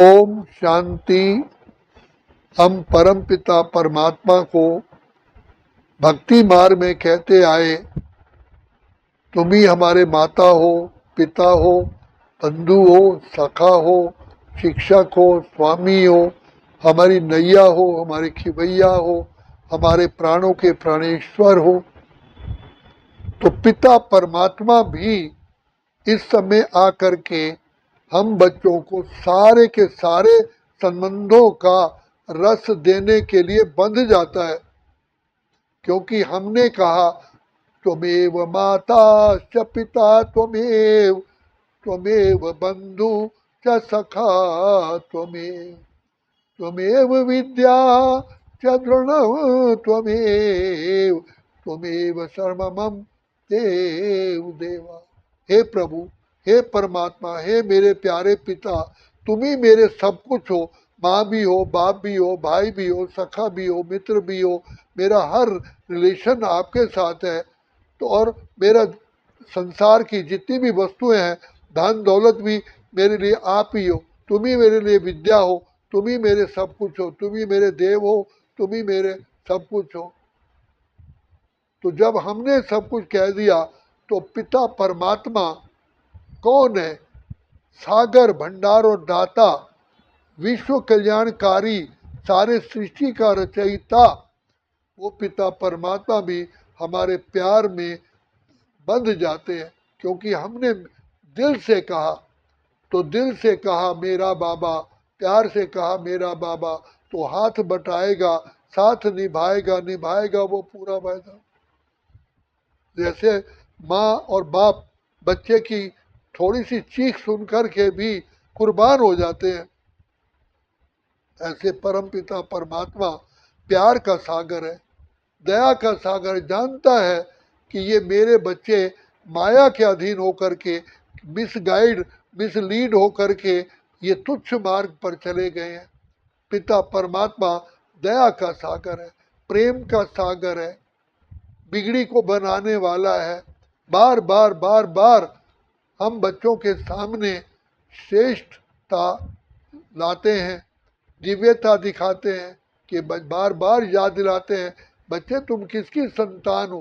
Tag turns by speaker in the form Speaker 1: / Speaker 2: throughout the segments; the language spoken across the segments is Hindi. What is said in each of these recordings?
Speaker 1: ओम शांति। हम परमपिता परमात्मा को भक्ति मार्ग में कहते आए, तुम ही हमारे माता हो, पिता हो, बंधु हो, सखा हो, शिक्षक हो, स्वामी हो, हमारी नैया हो, हमारे खिवैया हो, हमारे प्राणों के प्राणेश्वर हो। तो पिता परमात्मा भी इस समय आकर के हम बच्चों को सारे के सारे संबंधों का रस देने के लिए बंध जाता है, क्योंकि हमने कहा त्वमेव माता च पिता त्वमेव त्वमेव बंधु च सखा त्वमेव त्वमेव विद्या च द्रोणं त्वमेव त्वमेव सर्वमम देव देवा। हे प्रभु, हे परमात्मा, हे मेरे प्यारे पिता, तुम ही मेरे सब कुछ हो। माँ भी हो, बाप भी हो, भाई भी हो, सखा भी हो, मित्र भी हो। मेरा हर रिलेशन आपके साथ है। तो और मेरा संसार की जितनी भी वस्तुएं हैं, धन दौलत भी मेरे लिए आप ही हो। तुम ही मेरे लिए विद्या हो, तुम ही मेरे सब कुछ हो, तुम ही मेरे देव हो, तुम ही मेरे सब कुछ हो। तो जब हमने सब कुछ कह दिया तो पिता परमात्मा कौन है? सागर भंडार और दाता, विश्व कल्याणकारी, सारे सृष्टि का रचयिता, वो पिता परमात्मा भी हमारे प्यार में बंध जाते हैं, क्योंकि हमने दिल से कहा। तो दिल से कहा मेरा बाबा, प्यार से कहा मेरा बाबा, तो हाथ बटाएगा, साथ निभाएगा, निभाएगा वो पूरा वायदा। जैसे माँ और बाप बच्चे की थोड़ी सी चीख सुन कर के भी कुर्बान हो जाते हैं, ऐसे परम पिता परमात्मा प्यार का सागर है, दया का सागर, जानता है कि ये मेरे बच्चे माया के अधीन होकर के, मिसगाइड मिसलीड होकर के ये तुच्छ मार्ग पर चले गए हैं। पिता परमात्मा दया का सागर है, प्रेम का सागर है, बिगड़ी को बनाने वाला है। बार बार बार बार हम बच्चों के सामने श्रेष्ठता लाते हैं, दिव्यता दिखाते हैं, कि बार बार याद दिलाते हैं, बच्चे तुम किसकी संतान हो,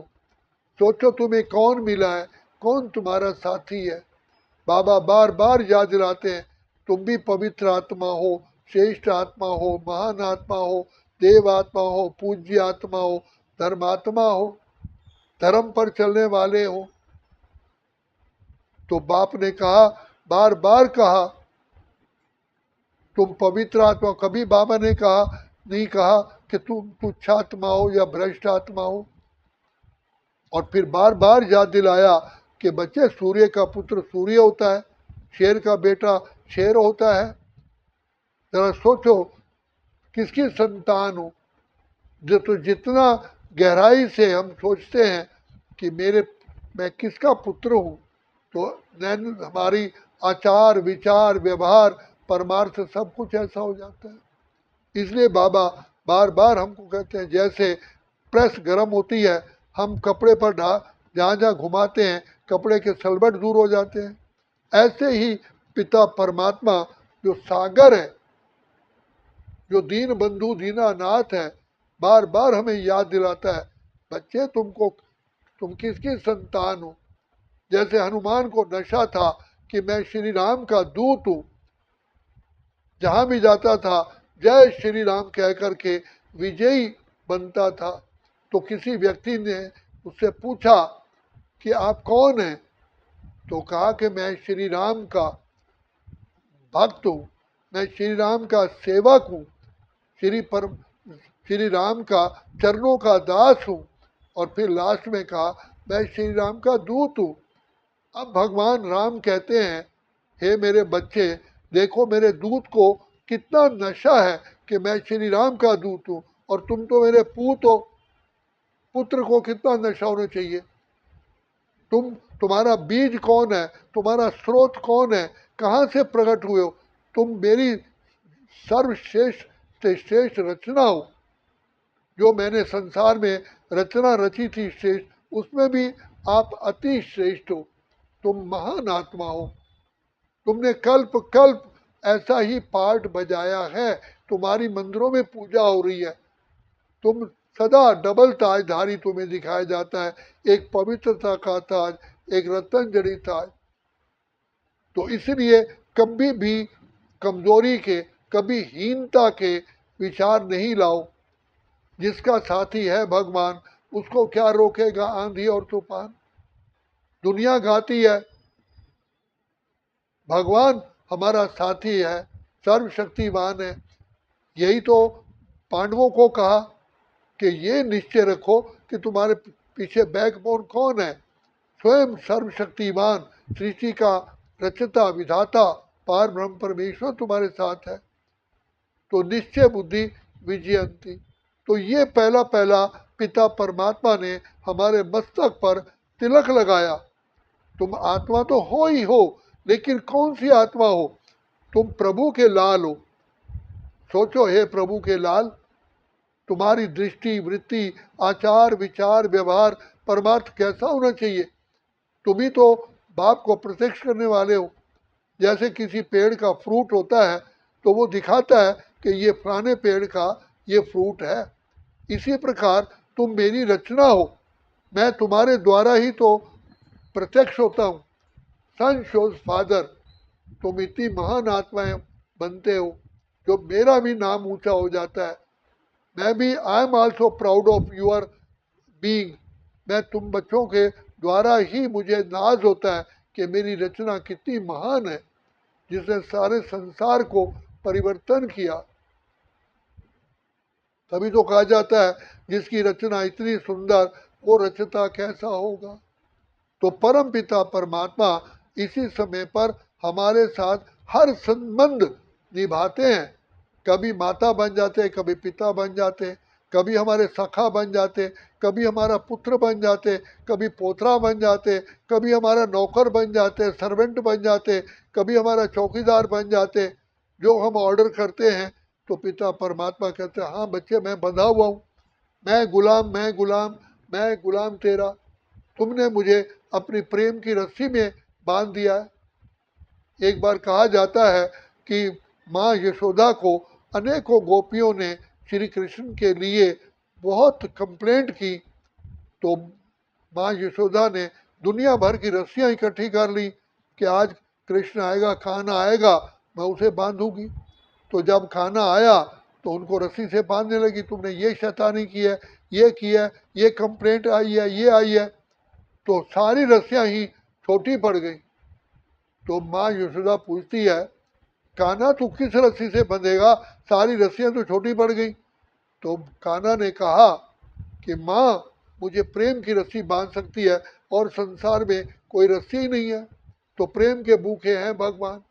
Speaker 1: सोचो तुम्हें कौन मिला है, कौन तुम्हारा साथी है। बाबा बार बार याद दिलाते हैं, तुम भी पवित्र आत्मा हो, श्रेष्ठ आत्मा हो, महान आत्मा हो, देव आत्मा हो, पूज्य आत्मा हो, धर्मात्मा हो, धर्म पर चलने वाले हो। तो बाप ने कहा, बार बार कहा तुम पवित्र आत्मा। कभी बाबा ने कहा नहीं कहा कि तुम तुच्छ आत्मा हो या भ्रष्ट आत्मा हो। और फिर बार बार याद दिलाया कि बच्चे सूर्य का पुत्र सूर्य होता है, शेर का बेटा शेर होता है। जरा सोचो किसकी संतान हो। जो तो जितना गहराई से हम सोचते हैं कि मैं किसका पुत्र हूँ, तो नैन हमारी आचार विचार व्यवहार परमार्थ सब कुछ ऐसा हो जाता है। इसलिए बाबा बार बार हमको कहते हैं, जैसे प्रेस गर्म होती है, हम कपड़े पर जहाँ जहाँ घुमाते हैं कपड़े के सलबट दूर हो जाते हैं। ऐसे ही पिता परमात्मा जो सागर है, जो दीन बंधु दीनानाथ है, बार बार हमें याद दिलाता है, बच्चे तुम किसकी संतान हो। जैसे हनुमान को नशा था कि मैं श्री राम का दूत हूँ, जहां भी जाता था जय श्री राम कह करके विजयी बनता था। तो किसी व्यक्ति ने उससे पूछा कि आप कौन हैं, तो कहा कि मैं श्री राम का भक्त हूँ, मैं श्री राम का सेवक हूँ, श्री राम का चरणों का दास हूँ। और फिर लास्ट में कहा मैं श्री राम का दूत हूँ। अब भगवान राम कहते हैं, हे मेरे बच्चे, देखो मेरे दूत को कितना नशा है कि मैं श्री राम का दूत हूँ, और तुम तो मेरे पूत हो। पुत्र को कितना नशा होना चाहिए। तुम्हारा बीज कौन है, तुम्हारा स्रोत कौन है, कहाँ से प्रकट हुए हो। तुम मेरी सर्वश्रेष्ठ से श्रेष्ठ रचना हो। जो मैंने संसार में रचना रची थी श्रेष्ठ, उसमें भी आप अति श्रेष्ठ हो। तुम महान आत्मा हो। तुमने कल्प कल्प ऐसा ही पार्ट बजाया है। तुम्हारी मंदिरों में पूजा हो रही है, तुम सदा डबल ताजधारी तुम्हें दिखाया जाता है, एक पवित्रता का ताज, एक रत्न जड़ित ताज। तो इसलिए कभी भी कमजोरी के, कभी हीनता के विचार नहीं लाओ। जिसका साथी है भगवान, उसको क्या रोकेगा आंधी और तूफान। दुनिया गाती है भगवान हमारा साथी है, सर्वशक्तिमान है। यही तो पांडवों को कहा कि ये निश्चय रखो कि तुम्हारे पीछे बैकबोन कौन है, स्वयं सर्वशक्तिमान सृष्टि का रचता विधाता पार ब्रह्म परमेश्वर तुम्हारे साथ है। तो निश्चय बुद्धि विजयंती। तो ये पहला पहला पिता परमात्मा ने हमारे मस्तक पर तिलक लगाया। तुम आत्मा तो हो ही हो, लेकिन कौन सी आत्मा हो? तुम प्रभु के लाल हो। सोचो हे प्रभु के लाल, तुम्हारी दृष्टि वृत्ति आचार विचार व्यवहार परमार्थ कैसा होना चाहिए? तुम ही तो बाप को प्रत्यक्ष करने वाले हो। जैसे किसी पेड़ का फ्रूट होता है तो वो दिखाता है कि ये फलाने पेड़ का ये फ्रूट है। इसी प्रकार तुम मेरी रचना हो, मैं तुम्हारे द्वारा ही तो प्रत्यक्ष होता हूँ। सन शोज फादर, तुम इतनी महान आत्माएं बनते हो जो मेरा भी नाम ऊंचा हो जाता है। मैं भी I am also proud of your being. मैं तुम बच्चों के द्वारा ही मुझे नाज होता है कि मेरी रचना कितनी महान है, जिसने सारे संसार को परिवर्तन किया। तभी तो कहा जाता है जिसकी रचना इतनी सुंदर, वो रचता कैसा होगा। तो परम पिता परमात्मा इसी समय पर हमारे साथ हर संबंध निभाते हैं। कभी माता बन जाते, कभी पिता बन जाते, कभी हमारे सखा बन जाते, कभी हमारा पुत्र बन जाते, कभी पोतरा बन जाते, कभी हमारा नौकर बन जाते, सर्वेंट बन जाते, कभी हमारा चौकीदार बन जाते। जो हम ऑर्डर करते हैं तो पिता परमात्मा कहते हैं, हाँ बच्चे मैं बंधा हुआ हूँ, मैं गुलाम, मैं गुलाम, मैं गुलाम तेरा, तुमने मुझे अपनी प्रेम की रस्सी में बांध दिया है। एक बार कहा जाता है कि माँ यशोदा को अनेकों गोपियों ने श्री कृष्ण के लिए बहुत कंप्लेंट की। तो माँ यशोदा ने दुनिया भर की रस्सियाँ इकट्ठी कर ली कि आज कृष्ण आएगा, खाना आएगा, मैं उसे बांधूंगी। तो जब खाना आया तो उनको रस्सी से बांधने लगी, तुमने ये शैतानी की है, ये किया है, ये कंप्लेंट आई है, ये आई है। तो सारी रस्सियाँ ही छोटी पड़ गई। तो माँ यशोदा पूछती है, कान्हा तू किस रस्सी से बंधेगा, सारी रस्सियाँ तो छोटी पड़ गई। तो कान्हा ने कहा कि माँ मुझे प्रेम की रस्सी बांध सकती है और संसार में कोई रस्सी ही नहीं है। तो प्रेम के भूखे हैं भगवान,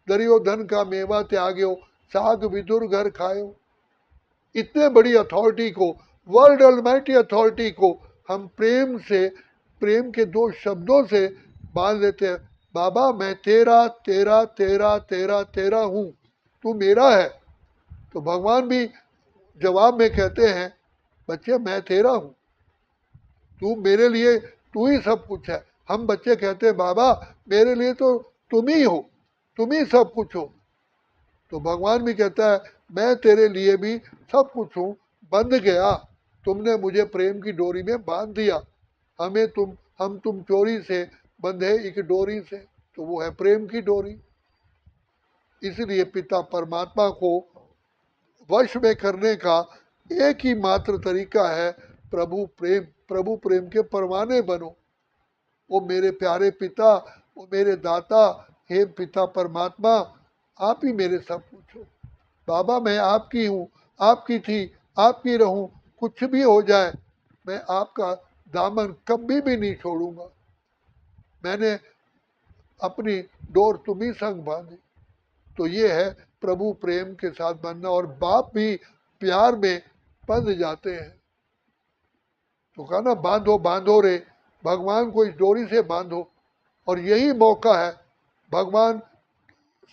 Speaker 1: दरियो धन का मेवा त्याग्यो, साग विदुर घर खायो। इतने बड़ी अथॉरिटी को, वर्ल्ड ऑलमाइटी अथॉरिटी को हम प्रेम से, प्रेम के दो शब्दों से बांध देते हैं। बाबा मैं तेरा तेरा तेरा तेरा तेरा हूँ, तू मेरा है। तो भगवान भी जवाब में कहते हैं, बच्चे मैं तेरा हूँ, तू मेरे लिए, तू ही सब कुछ है। हम बच्चे कहते हैं बाबा मेरे लिए तो तुम ही हो, तुम ही सब कुछ हो। तो भगवान भी कहता है मैं तेरे लिए भी सब कुछ हूँ, बंध गया, तुमने मुझे प्रेम की डोरी में बांध दिया। हम तुम चोरी से बंधे एक डोरी से, तो वो है प्रेम की डोरी। इसलिए पिता परमात्मा को वश में करने का एक ही मात्र तरीका है प्रभु प्रेम। प्रभु प्रेम के परवाने बनो। वो मेरे प्यारे पिता, वो मेरे दाता, हे पिता परमात्मा, आप ही मेरे सब कुछ हो। बाबा मैं आपकी हूँ, आपकी थी, आपकी रहूँ, कुछ भी हो जाए मैं आपका दामन कभी भी नहीं छोड़ूंगा। मैंने अपनी डोर तुम्ही संग बांधी। तो ये है प्रभु प्रेम के साथ बनना। और बाप भी प्यार में बंध जाते हैं। तो कहा ना बांधो बांधो रे, भगवान को इस डोरी से बांधो। और यही मौका है, भगवान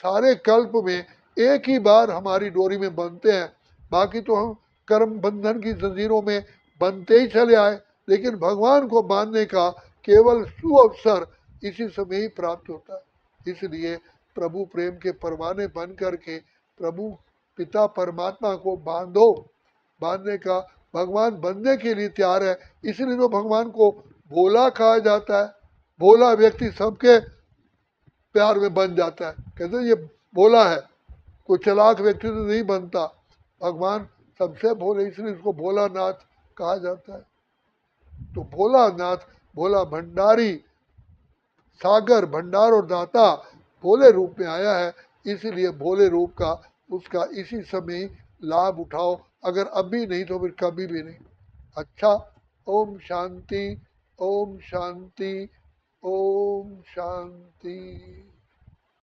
Speaker 1: सारे कल्प में एक ही बार हमारी डोरी में बनते हैं। बाकी तो हम कर्म बंधन की जंजीरों में बनते ही चले आए, लेकिन भगवान को बांधने का केवल सुअवसर इसी समय ही प्राप्त होता है। इसलिए प्रभु प्रेम के परवाने बन करके प्रभु पिता परमात्मा को बांधने का भगवान बनने के लिए तैयार है। इसलिए तो भगवान को भोला कहा जाता है। भोला व्यक्ति सबके प्यार में बन जाता है, कहते हैं ये भोला है, कोई चालाक व्यक्ति तो नहीं बनता। भगवान सबसे भोले, इसलिए उसको भोलानाथ कहा जाता है। तो भोलानाथ, भोला भंडारी, सागर भंडार और दाता भोले रूप में आया है। इसीलिए भोले रूप का उसका इसी समय लाभ उठाओ, अगर अभी नहीं तो फिर कभी भी नहीं। अच्छा, ओम शांति, ओम शांति, ओम शांति।